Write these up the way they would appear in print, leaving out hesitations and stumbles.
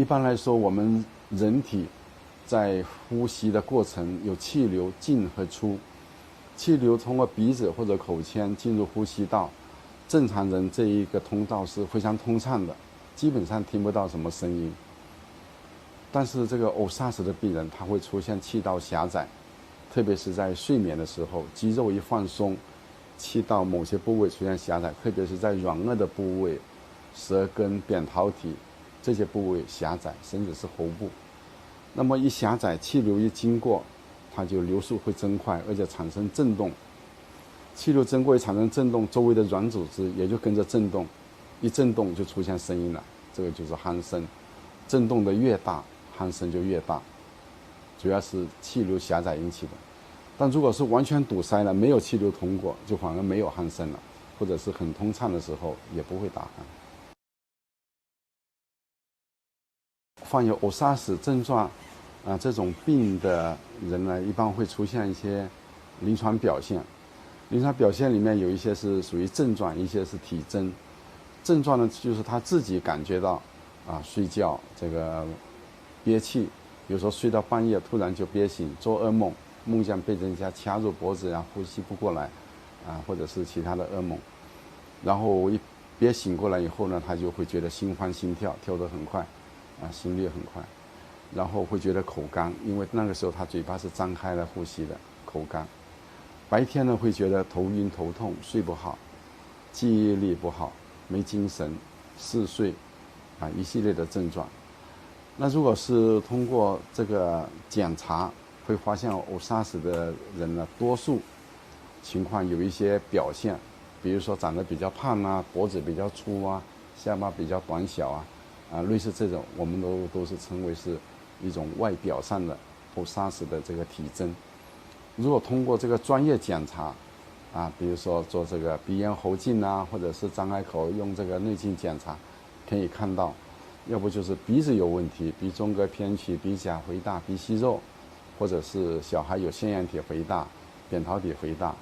一般来说，我们人体在呼吸的过程有气流进和出，气流通过鼻子或者口腔进入呼吸道，正常人这一个通道是非常通畅的，基本上听不到什么声音。但是这个偶萨斯的病人，他会出现气道狭窄，特别是在睡眠的时候，肌肉一放松，气道某些部位出现狭窄，特别是在软腭的部位、舌根、扁桃体这些部位狭窄，甚至是喉部。那么一狭窄，气流一经过，它就流速会增快，而且产生震动。气流经过产生震动，周围的软组织也就跟着震动，一震动就出现声音了，这个就是鼾声。震动的越大，鼾声就越大，主要是气流狭窄引起的。但如果是完全堵塞了，没有气流通过，就反而没有鼾声了，或者是很通畅的时候也不会打鼾。患有偶萨斯症状这种病的人呢，一般会出现一些临床表现。临床表现里面有一些是属于症状，一些是体征。症状呢，就是他自己感觉到睡觉这个憋气，有时候睡到半夜突然就憋醒，做噩梦，梦见被人家掐住脖子，然后呼吸不过来或者是其他的噩梦。然后一憋醒过来以后呢，他就会觉得心慌心跳，跳得很快心率很快，然后会觉得口干，因为那个时候他嘴巴是张开了呼吸的，口干。白天呢会觉得头晕头痛，睡不好，记忆力不好，没精神，嗜睡一系列的症状。那如果是通过这个检查，会发现偶萨斯的人呢，多数情况有一些表现，比如说长得比较胖脖子比较粗下巴比较短小类似这种，我们都是称为是一种外表上的偶萨斯的这个体征。如果通过这个专业检查比如说做这个鼻咽喉镜或者是张开口用这个内镜检查，可以看到，要不就是鼻子有问题，鼻中隔偏曲、鼻甲肥大、鼻息肉，或者是小孩有腺样体肥大、扁桃体肥大。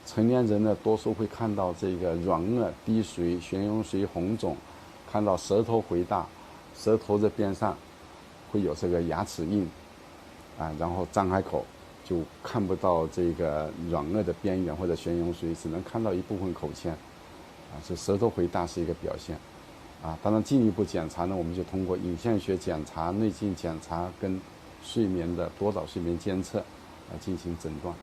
成年人呢，多数会看到这个软腭滴水、悬雍垂红肿，看到舌头肥大，舌头的边上会有这个牙齿印然后张开口就看不到这个软腭的边缘或者悬雍垂，只能看到一部分口腔这舌头肥大是一个表现当然进一步检查呢，我们就通过影像学检查、内镜检查跟睡眠的多导睡眠监测进行诊断。